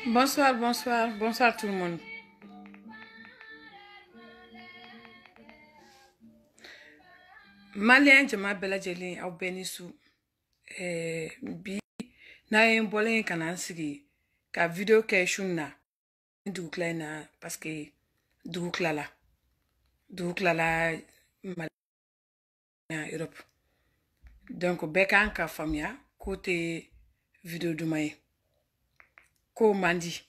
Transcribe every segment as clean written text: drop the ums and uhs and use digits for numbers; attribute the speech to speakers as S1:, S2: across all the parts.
S1: Bonsoir, bonsoir, bonsoir tout le monde. Malien jama bela jeli au benisu bi na yen bolen kana sigi ka video ke shunna du kleina parce que du klala Malien Europe. Donc beka ka famia côté video du may ko mandi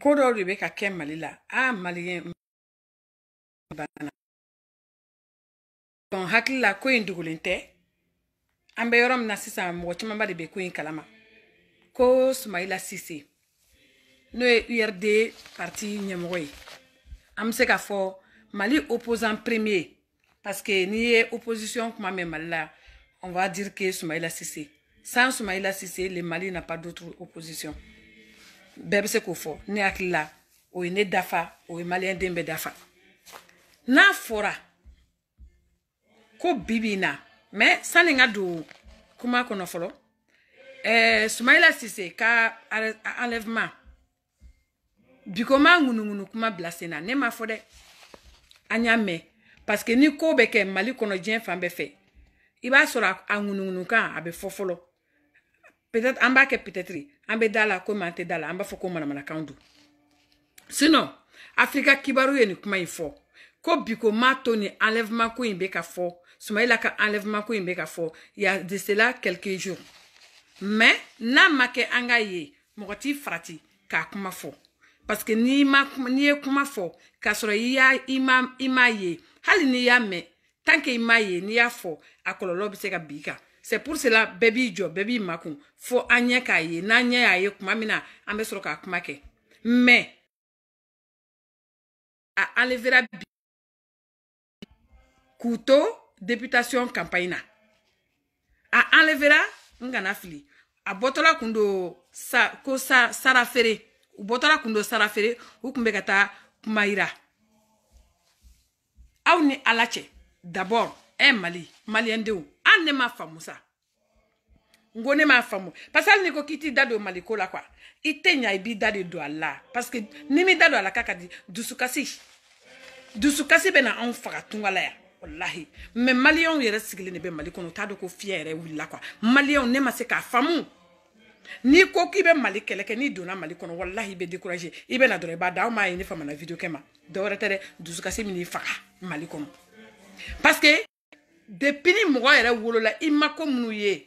S1: ko do be ka ken malila malien bana don hakila ko indugulente ambe yorom na sisa mo chima ba de be ko kalama ko Soumaïla Cissé no URD parti ñemoy am se ka fo Mali opposant premier parce que ni opposition kuma me Malila on va dire que Soumaïla Cissé sans Soumaïla Cissé le Mali n'a pas d'autre opposition bebe se ko fo ni akila o ne dafa o malien dembe dafa na fora ko bibina mais saninga do kuma kono folo Soumaïla Cissé ka enlèvement bikoma ngunu kuma blasena ne ma fode anyame parce que ni ko beke Mali kono dien fambe fe iba sora ngunu kan abe fofolo peut-être amba ke peut-être ambe dala commenter dala amba foko mana kandu sinon Afrika kibaru yeni kuma info ko bikoma toni enlèvement ko imbe ka fo Soumaïla ka enlèvement ko imbe ka fo il y a de cela quelques jours mais na make angaye mokoti frati ka kuma fo parce que ni kuma fo ka soro ya imaye hali ni ya me tant que imaye ni ya fo akololo bi se ka bika c'est pour cela baby job baby makun fo anya ka ye na anya ya kuma mina ambe soro ka kuma ke mais a enlevera couteau députation campagne a enlevera ngana fili a botola kundo sarafere u botola kundo sarafere u kumbe kata kumaira aw ni alache d'abord malien de ne ma famu sa ngone ma famu parce que ni ko kiti dado maliko la quoi itenya ibi dade do Allah parce que nimi dado ala kakadi dusukasi bena on faga tungala ya wallahi mais malien yere sigile ne be maliko no tado ko fiere willa quoi malien ne ma se ka famu ni ko ki be Mali keleke ni dona Mali kono wallahi be décourager ibe na dore ba daw ma ni fama na video kema do retere dusukasi mini faga Mali kono parce que depuis ni mo yere wolola imako munu ye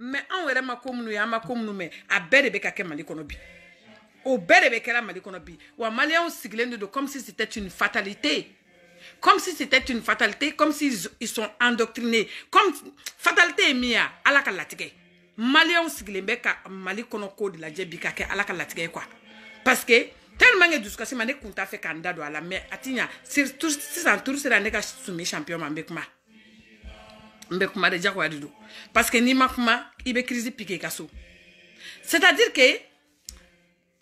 S1: mais on yere mako munu ya mako munu me abere be ka ke Mali kono bi o bere be kera Mali kono bi wa malien siglende de comme si c'était une fatalité. Comme si c'était une fatalité, comme s'ils sont endoctrinés. Comme fatalité mia, ala ka latige. Malien siglembe ka Mali kono ko de la djebika ke ala ka latige quoi. Parce que tellement que duskasi mané kunta fait candidat do ala mais atinya surtout si ça tour c'est la neka soumis champion mbekuma. Mbekuma de jakwa dido. Parce que ni makuma ibe crise piqué kaso. C'est-à-dire que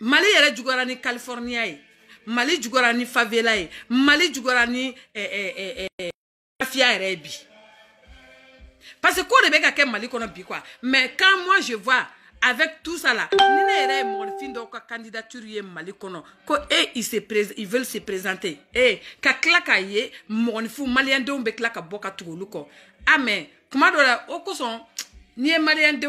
S1: Mali yere jugora ni California Mali jugora ni favela Mali jugora ni mafia rebi. Parce que quoi de ke Mali kono bi quoi. Mais quand moi je vois avec tout ça là, ni ne mon fin donc candidature ye Mali kono ko ils veulent se présenter. Ka klaka ye mon fou malien de be klaka boka tugulu ko. Ah mais comment do la okoson ni malien de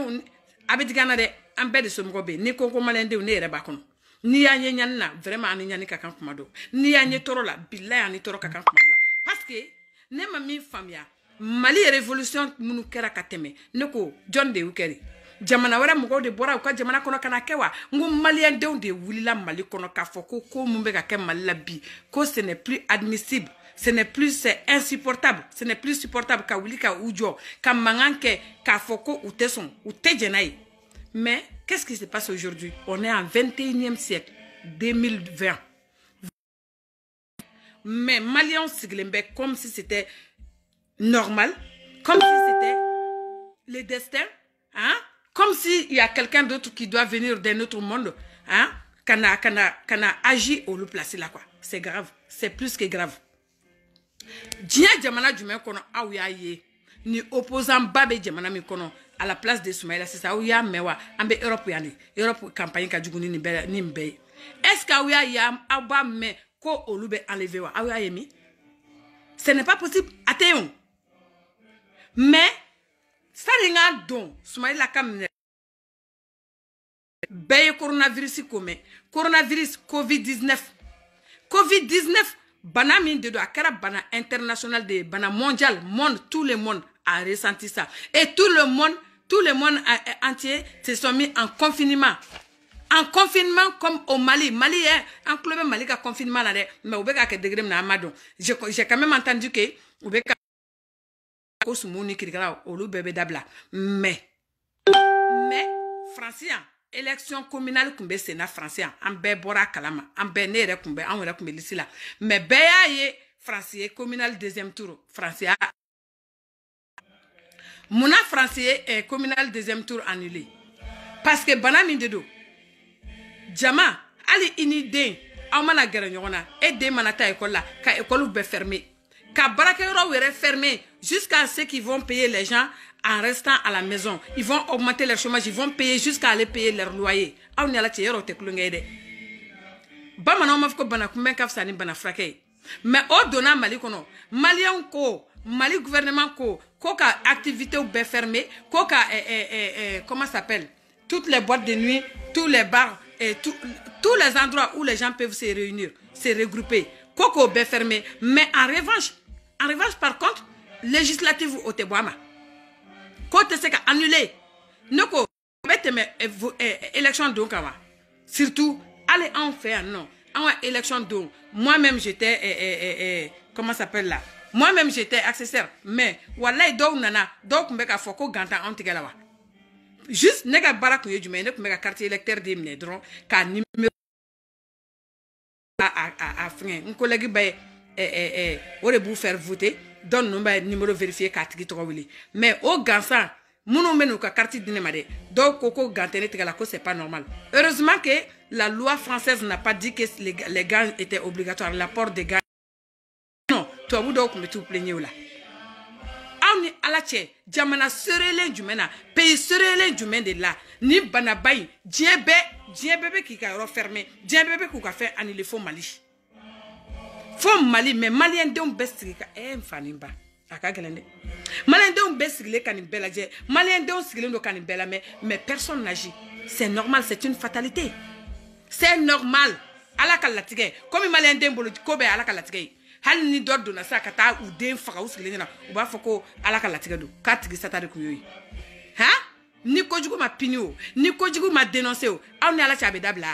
S1: abedigana de ambe de somgobe ni ko malien de ne re ba kono. Ni ya nye nyanna vraiment ani nyani kakan kumado ni ya nye toro la billahi ani toro kakan kumado parce que ne ma mi famia Mali révolution munu kera kateme ne ko John de ukeri jamana wara mugo de bora ko jamana kono kana kewa ngum malien de wulila Mali kono ka foko ko mumbe ka ke Mali la bi ko ce n'est plus admissible c'est insupportable ce n'est plus supportable ka wulika ujo ka manganke ka foko uteson utejenai. Mais qu'est-ce qui se passe aujourd'hui? On est en 21e siècle, 2020. Mais Maliens Siglembe comme si c'était normal, comme si c'était le destin, hein? Comme s'il y a quelqu'un d'autre qui doit venir d'un autre monde, hein? Kana agi au le placer là quoi. C'est grave, c'est plus que grave. Dia jamana jume kono awuya ye. ni opposant babe jamana mi kono à la place de Soumaïla c'est ça ou ya mewa ambe Europe yani Europe campagne ka juguni ni mbe est-ce que ya aba me ko olube enlever wa awa yemi ce n'est pas possible ateyon mais ça ringa don Soumaïla kam Baye coronavirus coronavirus COVID-19 bana min de do akara bana international de bana mondial tout le monde a ressenti ça et tout le monde entier se sont mis en confinement comme au Mali est en club Mali ka confinement là mais obeka ke degré na amadon j'ai quand même entendu que obeka ko sumuni kirikala olu bébé dabla mais français élection communale kumbe sénat français en be bora kalama en be ne re kumbe an wera kumbe lisila mais be ya français communal deuxième tour français mona français communal deuxième tour annulé parce que banami dedo jama ali inide amana gara nyona et de manata école là ka école be fermé ka baraka yoro were fermé jusqu'à ce qu'ils vont payer les gens en restant à la maison. Ils vont augmenter leur chômage, ils vont payer jusqu'à aller payer leur loyer. On est là, tu es là, tu es là. Bamana mafko bana kumben kafsani bana frake. Mais au donna Mali kono, Malien ko, Mali gouvernement ko ka activité ou be fermée, ko ka comment ça s'appelle? Toutes les boîtes de nuit, tous les bars et tous les endroits où les gens peuvent se réunir, se regrouper. Koko be fermé. Mais en revanche par contre, législative au Tebouama. Côté c'est annulé. Noko élection donc surtout allez en faire non. En élection donc moi-même j'étais comment ça s'appelle là. Moi-même j'étais accessoire mais wallahi donc nana donc mbeka foko ganta antigala wa. Juste nega baraku yejume nek mbeka carte électeur de mine dron ka numéro à fin un collègue bay aurait vous faire voter donne numéro vérifié carte qui wili mais au gansan mounou menu ka carte d'inemade donc koko gantene tigala ko c'est pas normal. Heureusement que la loi française n'a pas dit que les gants étaient obligatoires, l'apport des gants non toi vous donc me tout plaigner là ani alache jamana serele jumena pays serele jumen de là ni banabay diebebe qui ka refermer diebebe ko ka faire annuler faux Mali. Faut Mali mais Malien don bestika fanimba akagelende Malien don besile kanibela je Malien don sigilendo kanibela mais personne n'agit. C'est normal, c'est une fatalité. C'est normal. Ala kalatige comme Malien don bolo kobe ala kalatige hal ni doddo na sakata ou den faka ou sigilena ou ba foko ala kalatige do katigi satade kuyoyi ha ni kojugo ma pinio ni kojugo ma dénoncer o awni ala chabe dabla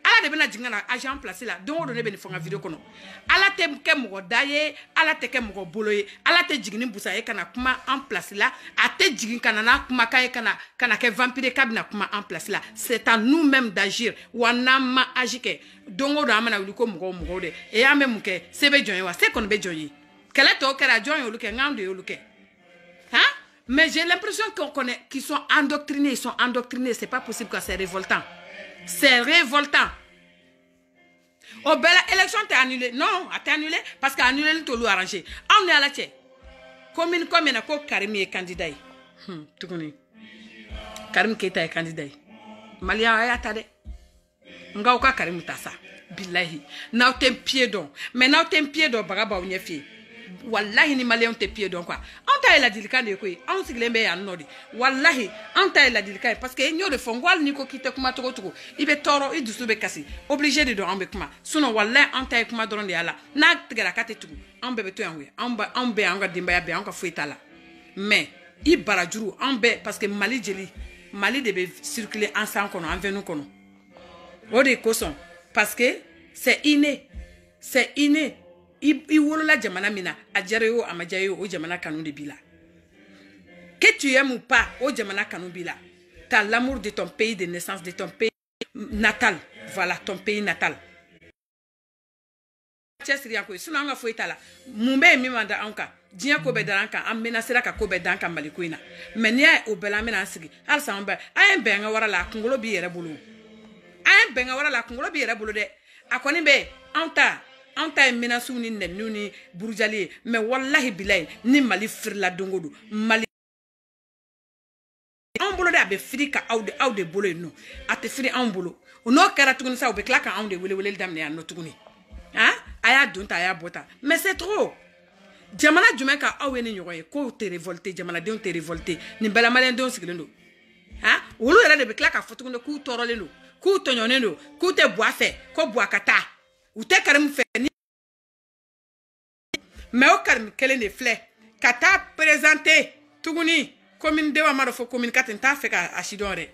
S1: ala de bena jingana agent placé là donc on ne bena fonga vidéo kono ala te ke mo daye ala te ke mo boloye ala te jigini busa e kana kuma en place là ate jigin kana na kuma kay kana ke vampire kabina kuma en place là c'est à nous-mêmes d'agir wana ma agike donc on amana uliko mo de e ya même ke sebe joye wa c'est qu'on be joye kala to kera joye oluke ngam de oluke hein mais j'ai l'impression qu'on connaît qu'ils sont endoctrinés, c'est pas possible que c'est révoltant. C'est révoltant. Oh, belle élection t'es annulée. Non, t'es annulée parce qu'annulé le tolu arrangé. On est à la tête. Commune comme il y a Karim est candidat. Tu connais. Karim Keita est candidat. Malia ayatade. Ngauka Karim tassa. Billahi. Now t'es pied don. Mais now t'es pied don bagaba ou nyefi. Wallahi ni Malien te pied don quoi. On t'a la dilika de quoi. On s'y lembe ya nodi. Wallahi on t'a la dilika parce que igno de fongwal niko kite kuma toko toko. Ibe toro i dusu be kasi. Obligé de don ambe kuma. Sinon wallahi on t'a kuma don de ala. Na tigara kate tuku. On bebe to yanwe. On be anga dimba ya be anga fuita la. Mais i barajuru on be parce que Mali jeli. Mali debe circuler ensemble kono en venu kono. Ode koson parce que c'est inné. C'est inné. I wolola jamana mina ajareo amajayo o jamana kanu de bila. Que tu aimes ou pas o jamana kanu bila. T'as l'amour de ton pays de naissance, de ton pays natal. Voilà ton pays natal. Chesri anko suna nga foitala. Mumbe mi manda anka. Dia ko be daranka am menasira ka ko be danka malikuina. Menia o bela mena sigi. Al samba ay benga wara la kungolo bi yere bulu. Ay benga wara la kungolo bi yere bulu de. Akoni be anta an ta menace ni nenu ni burujali mais wallahi billahi ni Mali firla dongodo Mali an bolo da be firi ka aw de bolo no ate firi an bolo no kara tuguni sa o be kla ka an de wele damne an no tuguni hein aya dunta aya bota mais c'est trop jamana jumen ka aw ni nyogoye ko te révolté jamana de te révolté ni bala malen don sigilendo hein wolo era de be kla ka fotuguni ku torolendo ku tonyonendo ku te boafe ko boakata ou te karim fe ni mais o karim kelen de flé kata présenter tuguni commune de Wamaro fo commune katenta fe ka ashidore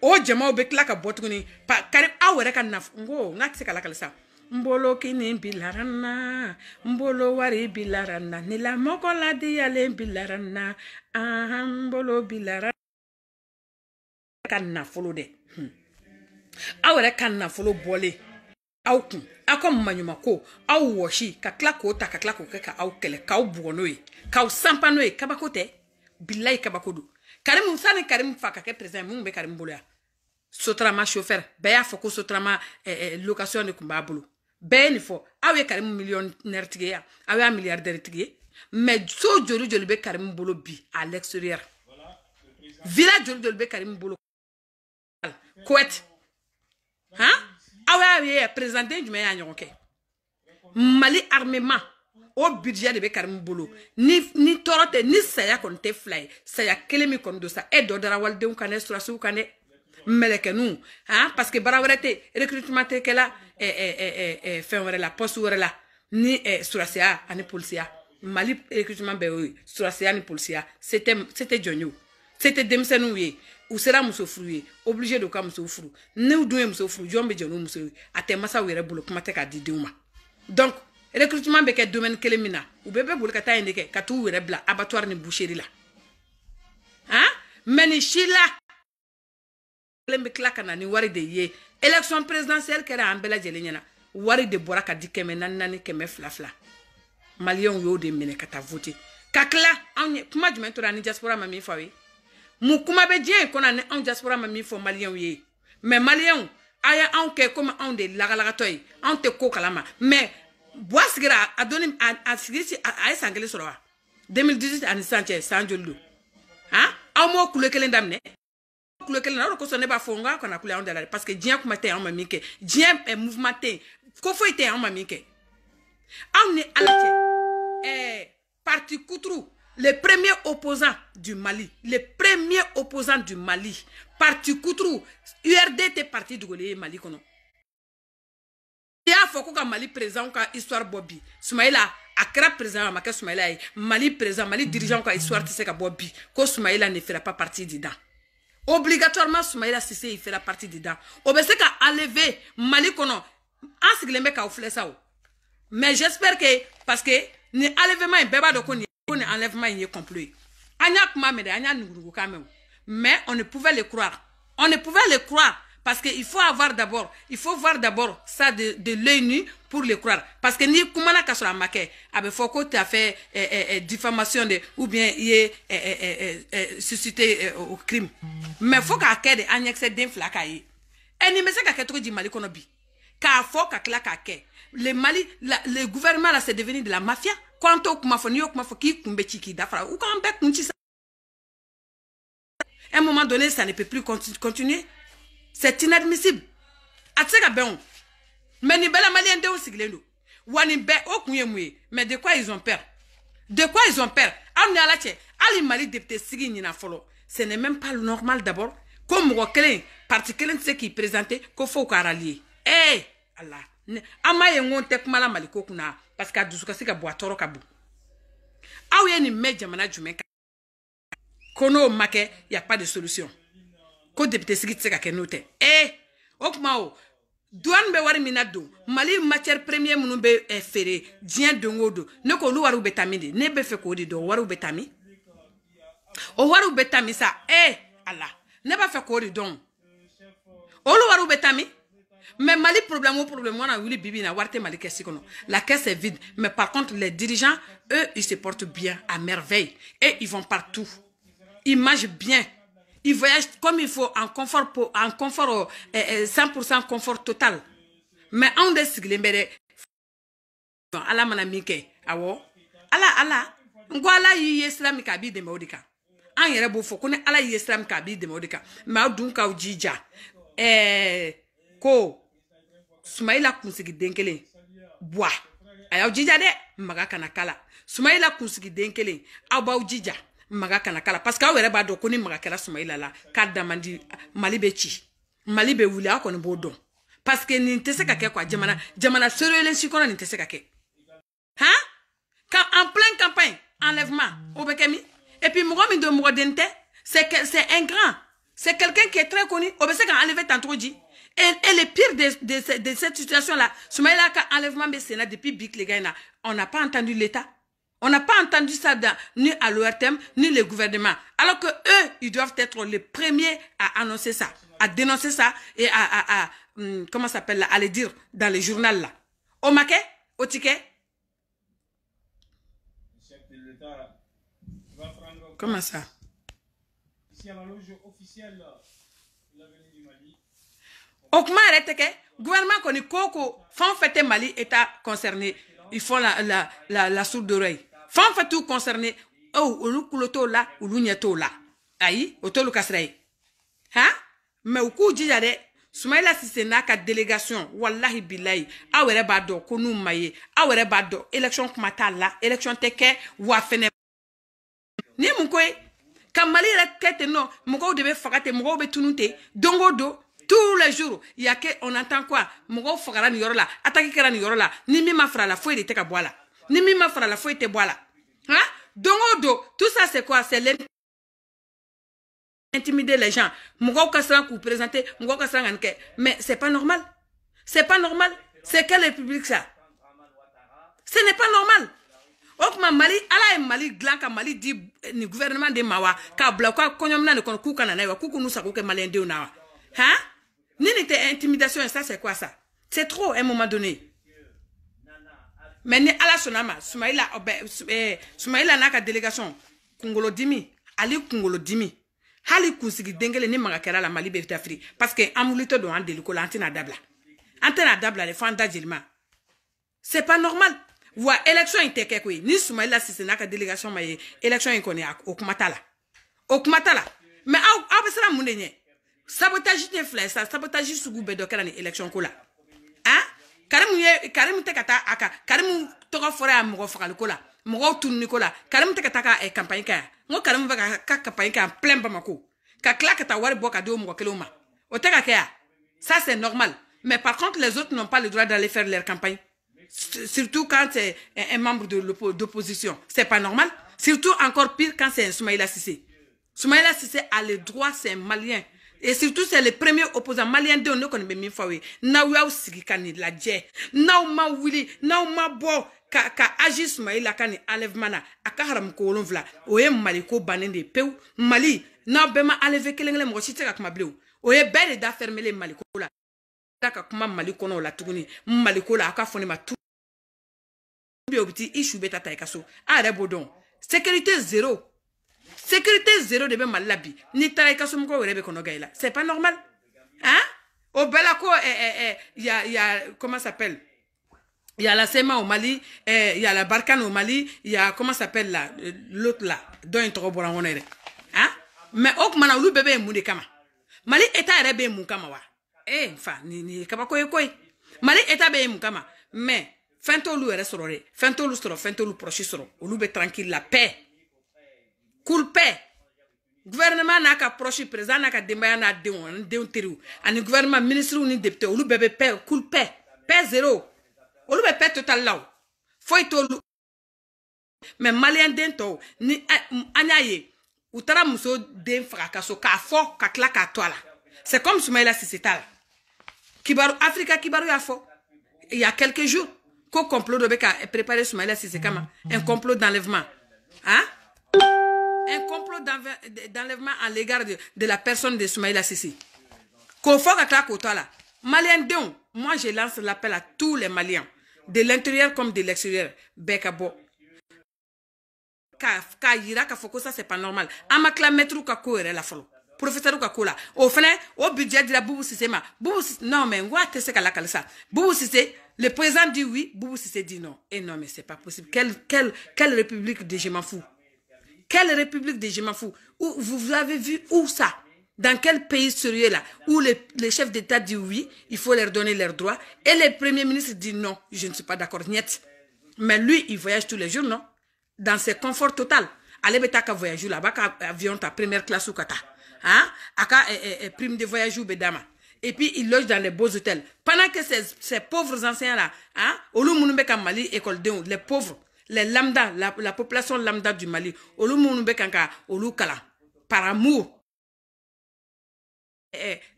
S1: o jama be kla ka botuguni pa karim awere ka naf ngo ngati kala kala sa mbolo kini bilarana mbolo wari bilarana ni la moko la di ale bilarana mbolo bilarana kan na folo de awere kan na folo bole aw kun akom manyuma ko aw woshi ka kla ko ta ka kla ko ka aw kele ka aw bugonoy ka aw sampanoy kabakote billahi kabakodu karim sani karim fa ka ke president mun be karim bolo ya sotrama chauffeur be ya foko sotrama location de kumba bolo be ni fo aw ye karim millionnaire tige ya aw ya milliardaire tige mais so joli be karim bolo bi à l'extérieur village joli be karim bolo Kouet hein awa ye présenté du meya nyoke Mali armement au budget de be karim bolo ni torote ni saya konte fly saya kelemi kondo sa e do dara walde un kané sur su kané meleke nous hein parce que barawrete recrutement te kala fin la poste la ni surasia ani policier Mali recrutement be surasia ni policier c'était Jonyo c'était demsenouye ou sera muso fruye obligé de kam muso fru ne do muso fru jombe jonu muso ate masa were bolo kuma te ka di deuma donc recrutement be ke domaine kelemina ou bebe bolo ka ta indike ka tu were bla abattoir ni boucherie la hein meni shila lembe klakana ni wari de ye élection présidentielle kera ambela jelenyana wari de boraka di keme nanani keme flafla Malion yo de mene kata voter kakla kuma jumentora ni diaspora mami fawi Mukuma be dien kona ne en diaspora mami fo malien ye mais malien aya en ke comme en de la toy en te ko kalama mais boisgira a donné a sigisi a sangale soro 2018 an sanche sanjolo hein a mo kule kelen damne kule kelen na ko so ne ba fonga kona kule en de parce que dien kuma te en mami ke dien mouvement te ko fo ite en mami ke on est alache parti Koutrou le premier opposant du Mali, parti Koutrou, URD était parti du Mali kono. Il y a foko ka Mali présent ka histoire Bobby. Soumaïla akra présent ma ka Soumaïla Mali présent, Mali dirigeant ka histoire tise ka Bobby. Ko Soumaïla ne fera pas partie dedans. Obligatoirement Soumaïla Cissé il fera partie dedans. Obese ka enlever Mali kono. Ansiglembe ka ofle ça. Mais j'espère que parce que ni enlèvement e beba do koni on enlèvement y est complet. Mais on ne pouvait le croire. Parce qu'il faut voir d'abord ça de l'œil nu pour le croire. Parce que ni kumana kasura make, abe foko tu as fait diffamation de ou bien y suscité au crime. Mais faut qu'à kede annexe d'un flakaye. Et ni me se ka ketro di Mali konobi. Ka fo ka kla ka ke. Le gouvernement là c'est devenu de la mafia. Quand à un moment donné, ça ne peut plus continuer. C'est inadmissible. Mais ni bela malien de aussi glendo. Wani be okunye mais de quoi ils ont peur? De quoi ils ont peur? Amni alache, ali Mali député sigi ni na folo. Ce n'est même pas normal d'abord. Comme Rokelen, parti kelen ce qui présentait qu'il faut qu'on rallie. Eh, Allah. Amaye ngonte kumala Maliko kuna. Parce que dusuka sika boatoro kabu. Aouye ni media mana jumeka. Kono make, y a pas de solution. Ko député sigi tseka kenote. Okmao. Douane be wari minado. Mali matière première munu be ferré. Dien dongodo. Ne ko lu waru betamide. Ne be fe ko di do waru betami. O waru betami sa. Allah. Ne ba fe ko di don. O lu waru betami. Mais Mali problème, on a eu bibi na warte Mali caisse kono. La caisse est vide. Mais par contre, les dirigeants, eux, ils se portent bien, à merveille. Et ils vont partout. Ils mangent bien. Ils voyagent comme il faut, en confort, 100% confort total. Mais on décide, ala mana mike awo ala ngo ala yi islam ka bi de modika an yere bo fo ko ne ala yi islam ka bi de modika ma dun ka ujija ko Sumaila kunsigi denkele bwa aya ujija de maga kana kala Sumaila kunsigi denkele aw ujija maga kana kala parce que awere ba do ko ni maga kala Sumaila la ka damandi mali be ci mali be wuli akoni bodo parce que ni tese ka ke kwa jamana sero election kono ni tese ka ke hein quand en pleine campagne enlèvement obekemi et puis mogomi do mogodente c'est un grand, c'est quelqu'un qui est très connu obese ka enlever tantôt dit et le pire de cette situation là Sumaila ka enlèvement be Sénat depuis Bik les gars on n'a pas entendu l'état. On n'a pas entendu ça ni à l'ORTM, ni le gouvernement. Alors que eux, ils doivent être les premiers à annoncer ça, à dénoncer ça et comment ça s'appelle là, à le dire dans le journal là. Au maquet, au ticket. Comment ça? Ici à la loge officielle, l'avenue du Mali. Okma arrête que gouvernement connaît Koko, fan fête Mali état concerné. Ils font la sourde d'oreille. Fan fait tout concerné. Oh, olu kuloto la, olu nyeto la. Aïe, otolu kasrei. Hein? Mais au coup d'y Sumaila Cissé n'a qu'à délégation. Wallahi billahi. Awere bado, konu maye. Awere bado, élection kumata la, élection teke, wafene. Ni moukoye. Kamali rekete no, mouko debe fakate, mouko be tunute, dongo do. Tous les jours, il y a que on entend quoi? Mouko fakara ni yorola, attaque kera ni yorola, ni mi ma fra la fouille de teka boala. Ni mi ma fra la fouille te boala. Hein? Dongo do, tout ça c'est quoi? C'est intimider les gens. Mouko kasran ku présenter, mouko kasran anke. Mais c'est pas normal. C'est pas normal. C'est quelle république ça? Ce n'est pas normal. Okma Mali, ala e Mali glanka Mali di ni gouvernement de Mawa, ka bloka konyomna ne kono kuka na nawa, kuku nusa kuke malende unawa. Hein? N'était intimidation, ça c'est quoi ça? C'est trop à un moment donné. Mais ni ala sonama, Sumaila n'a qu'à délégation. Kungolo dimi, Ali Kungolo dimi. Hali kunsigi dengele ni magakera la Mali befta free. Parce que amulito do ande luko l'antenne dabla. Antenne dabla les fanda jilma. C'est pas normal. Wa élection inteke kwe. Ni Sumaila si c'est n'a qu'à délégation maye. Élection inkone okumatala. Okumatala. Mais a besera munenye. Sabotage te flèche, sabotage sugu bedo kala ni élection kola. Hein? Karim te kata aka, Karim toka fora a mogo fakal kola, mogo tun nikola, Karim te kata ka campagne ka. Ngo Karim va ka campagne ka plein Bamako. Ka klaka ta wari boka do mogo keloma. O te ka kaya. Ça c'est normal. Mais par contre les autres n'ont pas le droit d'aller faire leur campagne. Surtout quand c'est un membre d'opposition. C'est pas normal. Surtout encore pire quand c'est un Sumaila Cissé. Sumaila Cissé a le droit, c'est un Malien. Et surtout, c'est le premier opposant malien de nous qu'on a mis fawe. Na ou sigi kani la dje. Na ou ma wili, na ou ma bo ka agis Sumaila kani enlèvement na akaharam ko lonvla. Oye Maliko banende peu Mali na bema enlever kelengele mo chite ka kuma bleu. Oye belle da fermer les Maliko la. Ka kuma Maliko no la tuguni. Maliko la aka foni ma tout. Bi obiti ishu beta taikaso. Are bodon. Sécurité zéro. Sécurité zéro de Malabi. Ni taïkasumko rebe konogaila. C'est pas normal. Hein? Au Belako, il y a, comment ça s'appelle? Il y a la SEMA au Mali, il y a la Barkhane au Mali, il y a, comment ça s'appelle là? L'autre là. Dont il trop bon. Hein? Mais ok, mana ou bébé moude kama. Mali eta rebe moukama wa. Enfin, ni kabako koi. Mali eta be moukama. Mais, fentolu restauré. Fentolu soro, fentolu proche soro. Ou be tranquille la paix. Cool paix. Gouvernement n'a qu'à proche président n'a qu'à démarrer na déon teru. Ani gouvernement ministre ou ni député ou bébé paix cool paix. Paix zéro. Ou bébé paix total là. Faut to. Mais malien dento ni anyaye. Ou tara muso den frakaso ka fo ka kla ka toala. C'est comme Sumaila Cissé là. Kibaru Africa Kibaru ya fo. Il y a quelques jours qu'au complot de Beka préparé Sumaila Cissé kama un complot d'enlèvement. Hein? Un complot d'enlèvement à l'égard de la personne de Sumaila Cissé. Qu'on faut que là. Malien don, moi je lance l'appel à tous les Maliens, de l'intérieur comme de l'extérieur. Bekabo. Ka yira ka foko ça c'est pas normal. Amakla metru ka ko la folo. professeur ka kola o fene au budget de la Boubou Sissé ma Boubou non mais ngwa te se kala kala ça Boubou Sissé le président dit oui Boubou Sissé dit non et non mais c'est pas possible quelle république de je m'en fous quelle république de je m'en fous où vous avez vu où ça dans quel pays sérieux là où les chefs d'État disent oui il faut leur donner leurs droits et le premier ministre dit non je ne suis pas d'accord niet mais lui il voyage tous les jours non dans ses conforts total allez beta ka voyage là-bas ka avion ta première classe ou kata hein aka prime de voyage ou bedama et puis il loge dans les beaux hôtels pendant que ces pauvres anciens là hein olu munumbe ka Mali école de les pauvres les lambda la population lambda du Mali olu munumbe kanka olu kala par amour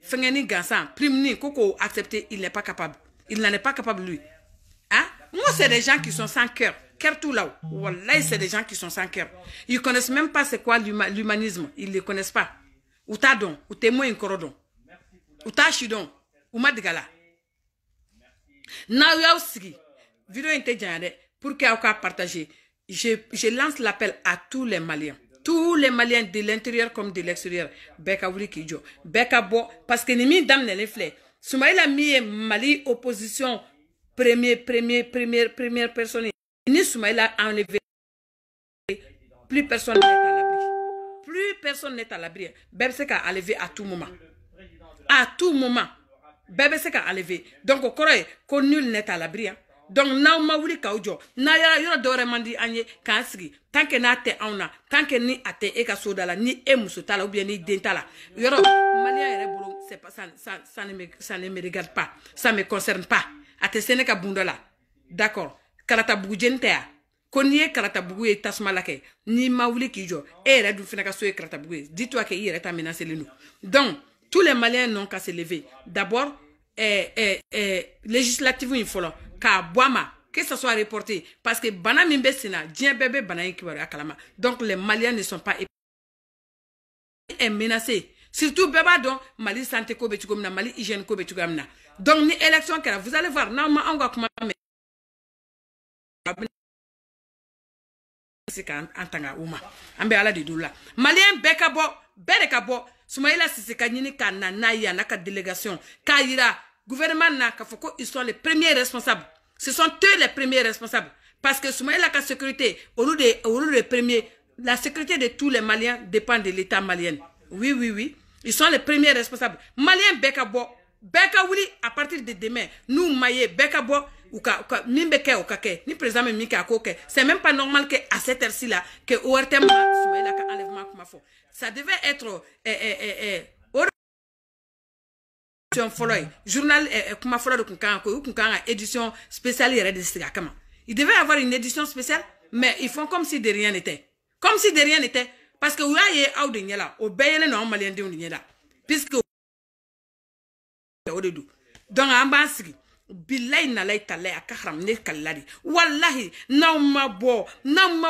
S1: fengeni gansan prime ni koko accepter il n'est pas capable il n'en est pas capable lui hein moi c'est des gens qui sont sans cœur cœur tout là wallahi c'est des gens qui sont sans cœur ils connaissent même pas c'est quoi l'humanisme ils le connaissent pas ou ta don ou témoin korodon ou ta chidon ou madigala na ya aussi vidéo intelligente pour que vous partager je lance l'appel à tous les Maliens de l'intérieur comme de l'extérieur beka wuli kijo beka bo parce que ni mi dam ne les fleurs Soumaïla mi Mali opposition première personne ni Soumaïla a enlevé plus personne n'est à l'abri bébé c'est qu'à enlever à tout moment bébé c'est qu'à enlever donc au corée qu'on nul n'est à l'abri hein. Donc na ma wuli ka ujo na yoro dore mandi anye ka sigi tant que na te auna tant que ni ate e ka soda la ni e musota la ou bien ni dentala yoro malien yere bolo c'est pas ça ne me regarde pas ça me concerne pas ate seneka bundola d'accord karata bugu jentea konnie karata bugu e tasma lake ni ma wuli ki jo e yere du fina ka so e karata bugu dis-toi que yere ta menacer nous donc tous les Maliens n'ont qu'à se lever d'abord législative il faut ka boama que ça soit reporté parce que bana mimbe sina dien bébé bana yikiwara akalama donc les Maliens ne sont pas menacés surtout beba donc Mali santé ko betukomna Mali hygiène ko betukomna donc ni élection kera vous allez voir na ma anga kuma c'est kan antanga uma ambe ala de doula Malien beka bo bereka bo Soumaïla Sissé Kanyini kana na ya na ka délégation kaira gouvernement na kafoko ils sont les premiers responsables. Ce sont eux les premiers responsables parce que Soumaïla ka sécurité au lieu de premier la sécurité de tous les Maliens dépend de l'État malien. Oui, ils sont les premiers responsables. Malien beka bo beka wuli à partir de demain nous maye beka bo ou ka nimbeke ou kake ni président mika koke c'est même pas normal que à cette heure-ci là que ORTM Soumaïla ka enlèvement comme faux. Ça devait être journal kuma folo de kunkan édition spéciale il devait avoir une édition spéciale mais ils font comme si de rien n'était parce que vous voyez out de nyala au bayele no malien de nyala puisque donc ambassi billahi na lay tala akharam ne kalladi wallahi na ma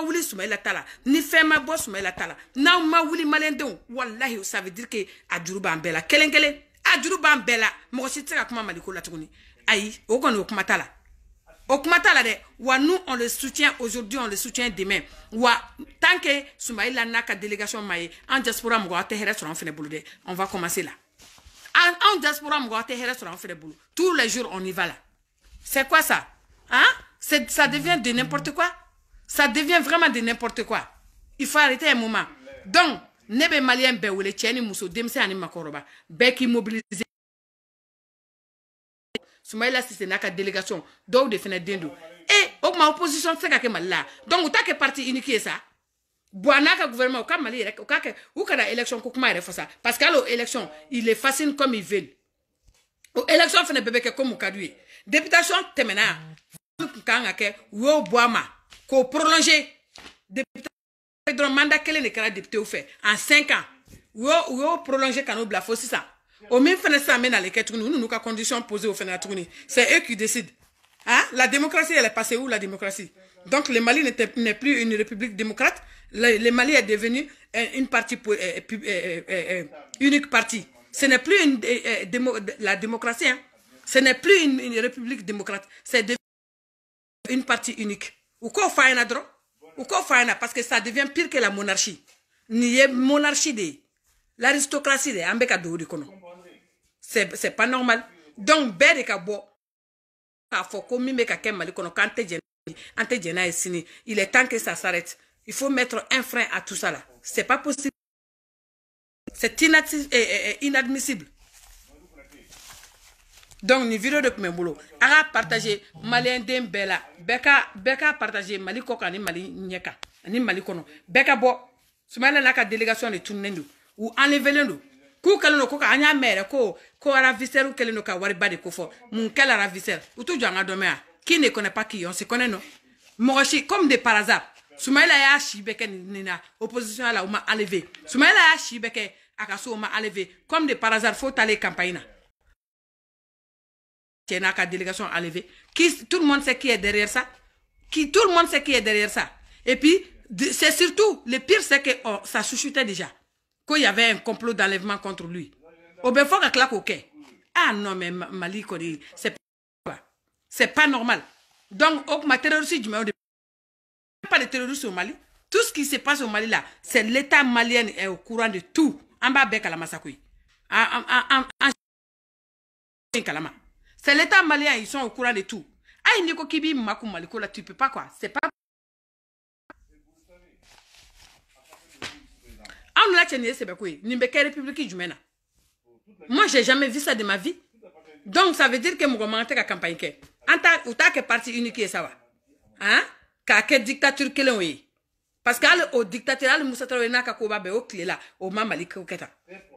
S1: wuli Soumaïla Talla ni fait ma boss Soumaïla Talla na ma wuli malien de wallahi ça veut dire que adjuruba bela kelenkele adjuruba bela mo si tsaka kuma maliko la tuguni ayi o kono kuma tala de wa nous on le soutient aujourd'hui on le soutient demain wa tant que Soumaïla naka délégation maye en diaspora mo te here sur en fene bulude on va commencer là en diaspora mo te here sur en fene bulu tous les jours on y va là c'est quoi ça hein ça devient de n'importe quoi ça devient vraiment de n'importe quoi il faut arrêter un moment donc nebe malien be wole tieni muso demse ani makoroba be ki mobiliser Soumaïla Sissé naka délégation do de fene dendo et ma opposition c'est ka malla donc ta que parti unique ça boanaka gouvernement ka mali rek ou ka élection ko kuma refosa parce que à l'élection il est facile comme il veut aux élection fene bébé que comme kadui députation temena kanga ke wo boama ko prolonger députation le mandat qu'elle ne kera député ou fait en 5 ans ou prolonger canot bla fossi ça au même fait ça mais dans les quêtes nous ka conditions posées au fait c'est eux qui décident hein la démocratie elle est passée où la démocratie donc le Mali n'est plus une république démocrate le Mali est devenu une partie unique partie ce n'est plus la démocratie hein ce n'est plus une république démocrate c'est une partie unique ou quoi faire dro ou quoi faire parce que ça devient pire que la monarchie. Ni monarchie de l'aristocratie de an bɛ ka don de kɔnɔ c'est pas normal donc bɛɛ de ka bɔ k'a fɔ ko min bɛ ka kɛ Mali kɔnɔ k'an tɛ jɛn n'a ye sini il est temps que ça s'arrête il faut mettre un frein à tout ça là c'est pas possible c'est inadmissible donc ni vidéo de tun bɛ n bolo a ka partager malien den bɛɛ la bɛɛ ka partager Mali kɔ kan ani Mali ɲɛ kan ani Mali kɔnɔ bɛɛ ka bɔ Soumaïla n'a ka délégation de tunnen don u enlevelen don k'u kɛlen don ko an y'a mɛn yɛrɛ ko ravisseur kɛlen don ka wariba de ko fɔ mun kɛla ravisseur u t'u jɔ an ka dɔn mɛ yan qui ne connaît pas qui on se connaît non mɔgɔ si comme de par hasard Soumaïla y'a si bɛɛ kɛ nin na opposition la u ma enlevé Soumaïla y'a si bɛɛ kɛ a ka so u ma enlevé comme de par hasard faut aller campagne na qui n'a qu'à délégation enlevée. Tout le monde sait qui est derrière ça. Tout le monde sait qui est derrière ça. Et puis, c'est surtout, le pire, c'est que ça chuchotait déjà. Qu'il y avait un complot d'enlèvement contre lui. Au ben, faut que ok. Ah non, mais Mali, c'est pas normal. Donc, ma terroriste, je me pas de terroristes au Mali. Tout ce qui se passe au Mali là, c'est l'État malien est au courant de tout. En bas, bec à la massacre. C'est l'État malien, ils sont au courant de tout. Ah, il n'y kibi makou maliko là, tu peux pas quoi. C'est pas. Ah, on l'a tenu, c'est pas quoi. Nimbe quelle république du mena. Moi, j'ai jamais vu ça de ma vie. Donc, ça veut dire que mon commentaire à campagne que. Anta, ou ta que parti unique et ça va. Hein? Quelle dictature qu'elle est. Parce qu'au dictateur, le Moussa Traoré n'a qu'à koba be au clé là, au Mamalik au Keta.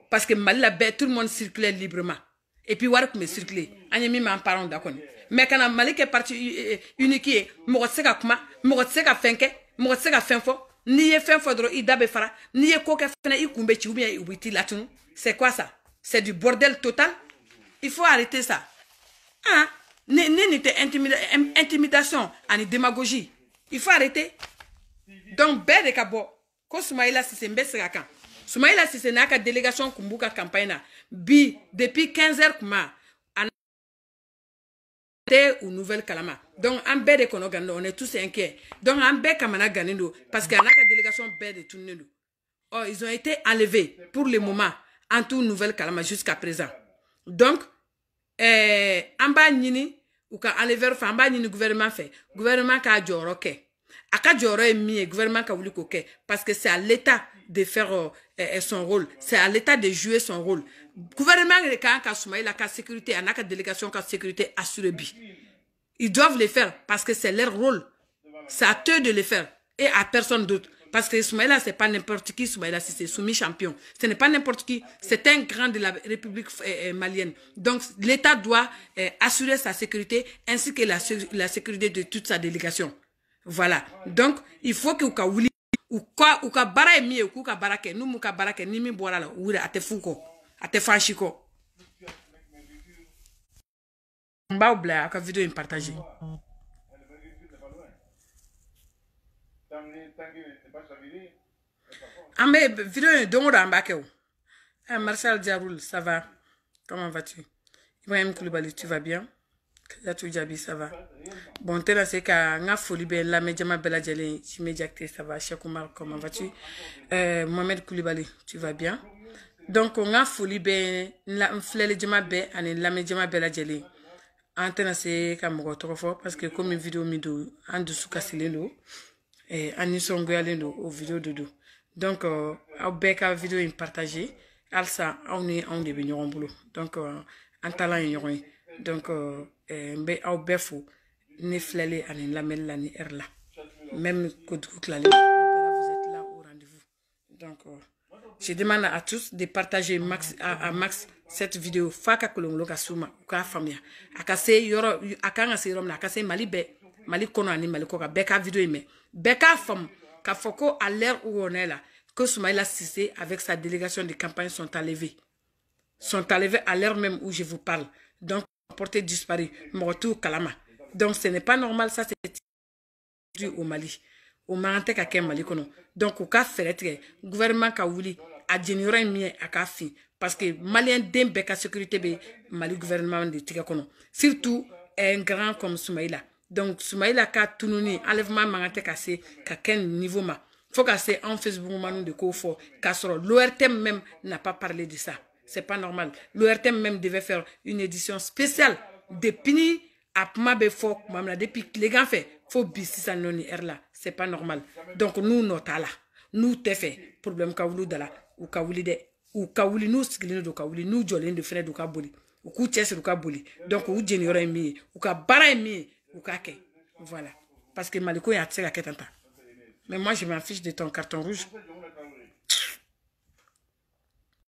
S1: Parce que Mali la tout le monde circulait librement. Et puis, warak me circuler. Anyemi m'en parlant d'accord. Mais quand la Mali est parti unique, Moroseka kuma, Moroseka fenke, Moroseka fenfo, ni ye fenfo dro idabe fara, ni ye koke fena ikumbe chi ou bien ubiti latunu. C'est quoi ça? C'est du bordel total. Il faut arrêter ça. Hein? N'était intimidation, ani démagogie. Il faut arrêter. Donc, bête de kabo, ko Soumaïla si c'est mbese kan. Soumaïla si c'est naka délégation kumbuka campagne bi depuis 15 heures kuma ou nouvelle kalama. Donc, en bête de konogando, on est tous inquiets. Donc, en bête kamana ganindo parce qu'il y a une délégation bête de tourner. Oh, ils ont été enlevés pour le moment en tout nouvelle kalama jusqu'à présent. Donc, en bas nini ou ka enlever fa en bas nini gouvernement fait. Gouvernement ka joro ke. Aka joro est mis gouvernement ka wuli ko ke parce que c'est à l'État de faire son rôle. C'est à l'État de jouer son rôle. Gouvernement de Kanka Soumaïla ka sécurité, en a délégation ka sécurité assurée bi. Ils doivent le faire parce que c'est leur rôle. C'est à eux de le faire et à personne d'autre. Parce que Soumaïla, c'est pas n'importe qui. Soumaïla, c'est Soumi champion. Ce n'est pas n'importe qui. C'est un grand de la République malienne. Donc, l'État doit assurer sa sécurité ainsi que la sécurité de toute sa délégation. Voilà. Donc, il faut que vous ou ka bara est mieux ou ka barake nous muka barake ni mi boira là ou ate fuko ate fashiko mba obla ka vidéo in partager amé vidéo dongo da mbake o Marcel Diaboul ça va comment vas-tu Ibrahim Koulibaly tu vas bien Kajatou Djabi, ça va. Bon, t'es là, c'est qu'à nga folie ben la médiama bella djele, Chimediacté, ça va. Cheikh Oumar, comment vas-tu? Mohamed Koulibaly, tu vas bien? Donc, on a folie ben la flele djema be, ane la médiama bella djele. Antena c'est qu'à me retrouver fort parce que comme une vidéo mido, en dessous kassilendo, et en y sont goyalendo aux vidéos de dos. Donc, au bec à vidéo in partagé, alsa, on est venu en boulot. Donc, en talent y donc mbe aw befou ne flele ani lamel la ni er là même que vous êtes là au rendez-vous donc je demande à tous de partager à max cette vidéo faka kolongo ka suma ka famia akase yoro akanga se rom na akase mali kono ani mali ko ka beka vidéo mais beka fam ka foko à l'heure où on est là que Soumaïla Cissé avec sa délégation de campagne sont enlevés à l'heure même où je vous parle donc porté disparu, mortu kalama. Donc ce n'est pas normal, ça c'est au Mali. Au Mali, à Mali kono. Donc au cas fait gouvernement ka wuli a générer mien à kafi parce que malien dembe ka sécurité be Mali gouvernement de tika kono. Surtout un grand comme Soumaïla. Donc Soumaïla ka tununi enlèvement mangate ka se ka ken niveau ma. faut que c'est en Facebook manu de ko fort Castro. L'ORTM même n'a pas parlé de ça. C'est pas normal. L'ORTM même devait faire une édition spéciale depuis depuis les gars fait faut bissi ça non là. C'est pas normal. Donc nous notala. Nous te fait problème ka wulu dala ou ka wuli de ou ka wuli nous skilino do ka wuli nous jolin de frère do ka boli. Ou ku tches do ka boli. Donc ou jeniora mi ou ka bara mi ou ka ke. Voilà. Parce que Maliko y a tiré à Ketanta. Mais moi, je m'en fiche de ton carton rouge.